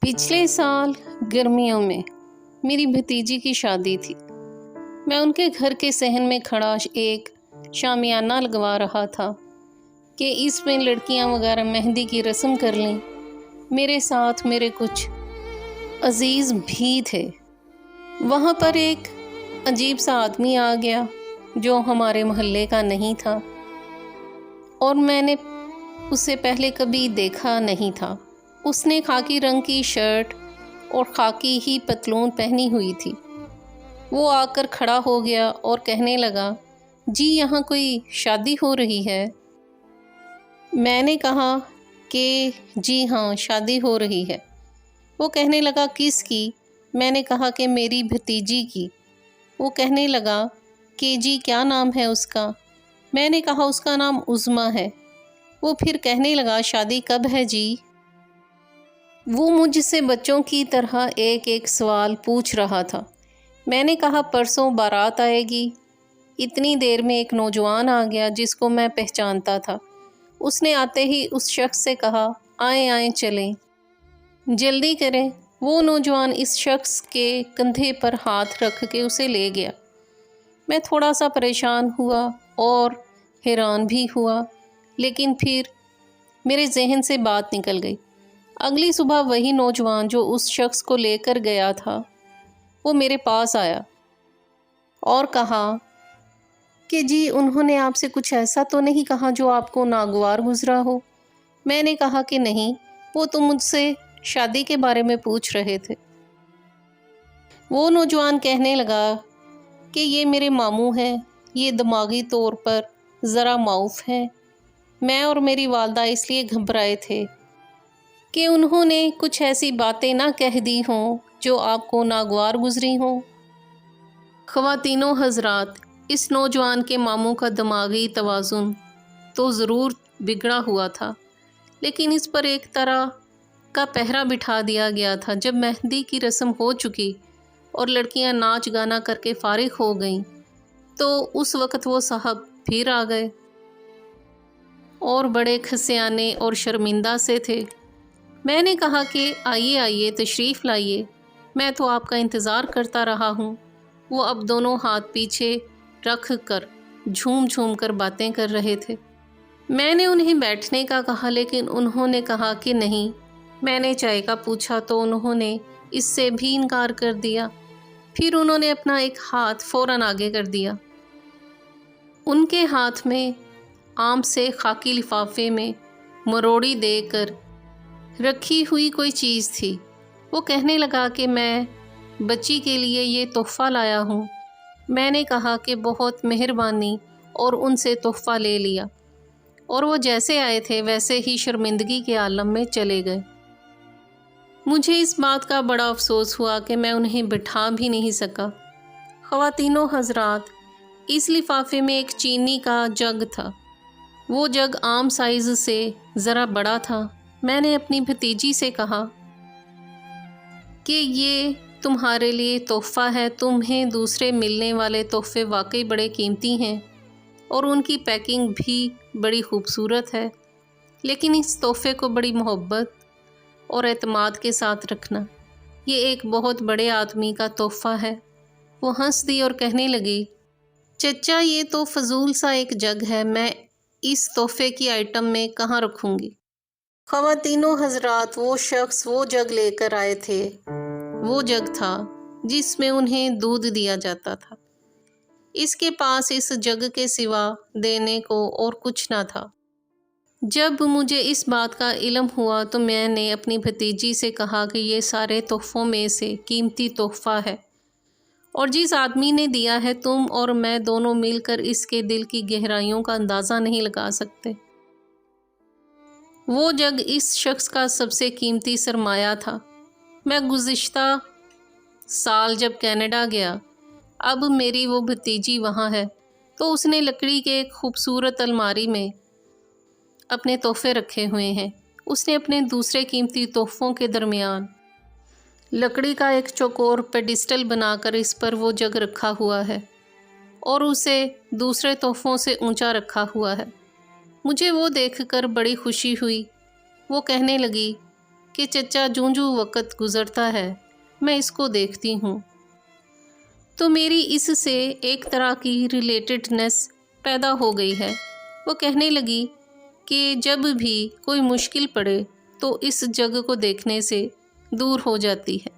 पिछले साल गर्मियों में मेरी भतीजी की शादी थी। मैं उनके घर के सहन में खड़ा एक शामियाना लगवा रहा था कि इसमें लड़कियां वगैरह मेहंदी की रस्म कर लें। मेरे साथ मेरे कुछ अजीज़ भी थे। वहाँ पर एक अजीब सा आदमी आ गया जो हमारे मोहल्ले का नहीं था और मैंने उसे पहले कभी देखा नहीं था। उसने खाकी रंग की शर्ट और खाकी ही पतलून पहनी हुई थी। वो आकर खड़ा हो गया और कहने लगा, जी यहाँ कोई शादी हो रही है? मैंने कहा कि जी हाँ, शादी हो रही है। वो कहने लगा, किसकी? मैंने कहा कि मेरी भतीजी की। वो कहने लगा कि जी क्या नाम है उसका? मैंने कहा उसका नाम उज़्मा है। वो फिर कहने लगा, शादी कब है जी? वो मुझसे बच्चों की तरह एक एक सवाल पूछ रहा था। मैंने कहा परसों बारात आएगी। इतनी देर में एक नौजवान आ गया जिसको मैं पहचानता था। उसने आते ही उस शख्स से कहा, आएँ आएँ चलें, जल्दी करें। वो नौजवान इस शख्स के कंधे पर हाथ रख के उसे ले गया। मैं थोड़ा सा परेशान हुआ और हैरान भी हुआ, लेकिन फिर मेरे जहन से बात निकल गई। अगली सुबह वही नौजवान जो उस शख्स को लेकर गया था, वो मेरे पास आया और कहा कि जी उन्होंने आपसे कुछ ऐसा तो नहीं कहा जो आपको नागवार गुजरा हो? मैंने कहा कि नहीं, वो तो मुझसे शादी के बारे में पूछ रहे थे। वो नौजवान कहने लगा कि ये मेरे मामू हैं, ये दिमागी तौर पर ज़रा माऊफ हैं। मैं और मेरी वालदा इसलिए घबराए थे कि उन्होंने कुछ ऐसी बातें ना कह दी हों जो आपको नागवार गुजरी हों। ख़वातीनो हज़रात, इस नौजवान के मामू का दिमागी तवाज़ुन तो ज़रूर बिगड़ा हुआ था, लेकिन इस पर एक तरह का पहरा बिठा दिया गया था। जब मेहंदी की रस्म हो चुकी और लड़कियां नाच गाना करके फ़ारिग हो गईं, तो उस वक़्त वो साहब फिर आ गए और बड़े खसियाने और शर्मिंदा से थे। मैंने कहा कि आइए आइए, तशरीफ़ लाइए, मैं तो आपका इंतज़ार करता रहा हूँ। वो अब दोनों हाथ पीछे रख कर झूम झूम कर बातें कर रहे थे। मैंने उन्हें बैठने का कहा, लेकिन उन्होंने कहा कि नहीं। मैंने चाय का पूछा तो उन्होंने इससे भी इनकार कर दिया। फिर उन्होंने अपना एक हाथ फ़ौरन आगे कर दिया। उनके हाथ में आम से खाकी लिफाफे में मरोड़ी देकर रखी हुई कोई चीज़ थी। वो कहने लगा कि मैं बच्ची के लिए ये तोहफ़ा लाया हूँ। मैंने कहा कि बहुत मेहरबानी और उनसे तोहफ़ा ले लिया, और वो जैसे आए थे वैसे ही शर्मिंदगी के आलम में चले गए। मुझे इस बात का बड़ा अफसोस हुआ कि मैं उन्हें बिठा भी नहीं सका। ख़वातीनो हज़रात, इस लिफाफे में एक चीनी का जग था। वो जग आम साइज़ से ज़रा बड़ा था। मैंने अपनी भतीजी से कहा कि ये तुम्हारे लिए तोहफ़ा है। तुम्हें दूसरे मिलने वाले तोहफ़े वाकई बड़े कीमती हैं और उनकी पैकिंग भी बड़ी खूबसूरत है, लेकिन इस तोहफ़े को बड़ी मोहब्बत और एतमाद के साथ रखना। ये एक बहुत बड़े आदमी का तोहफ़ा है। वो हंस दी और कहने लगी, चचा ये तो फजूल सा एक जग है, मैं इस तोहफ़े की आइटम में कहाँ रखूँगी? ख़वातीनो हज़रात, वो शख्स वो जग लेकर आए थे। वो जग था जिसमें उन्हें दूध दिया जाता था। इसके पास इस जग के सिवा देने को और कुछ ना था। जब मुझे इस बात का इल्म हुआ तो मैंने अपनी भतीजी से कहा कि ये सारे तोहफ़ों में से कीमती तोहफ़ा है, और जिस आदमी ने दिया है तुम और मैं दोनों मिलकर इसके दिल की गहराइयों का अंदाज़ा नहीं लगा सकते। वो जग इस शख्स का सबसे कीमती सरमाया था। मैं गुज़िश्ता साल जब कनाडा गया, अब मेरी वो भतीजी वहाँ है, तो उसने लकड़ी के एक खूबसूरत अलमारी में अपने तोहफ़े रखे हुए हैं। उसने अपने दूसरे कीमती तोहफ़ों के दरमियान लकड़ी का एक चौकोर पेडिस्टल बनाकर इस पर वो जग रखा हुआ है और उसे दूसरे तोहफ़ों से ऊंचा रखा हुआ है। मुझे वो देखकर बड़ी खुशी हुई। वो कहने लगी کہ چچا جوں وقت گزرتا ہے میں اس کو دیکھتی ہوں تو میری اس سے ایک طرح کی ریلیٹڈنس پیدا ہو گئی ہے۔ وہ کہنے لگی کہ جب بھی کوئی مشکل پڑے تو اس جگ کو دیکھنے سے دور ہو جاتی ہے۔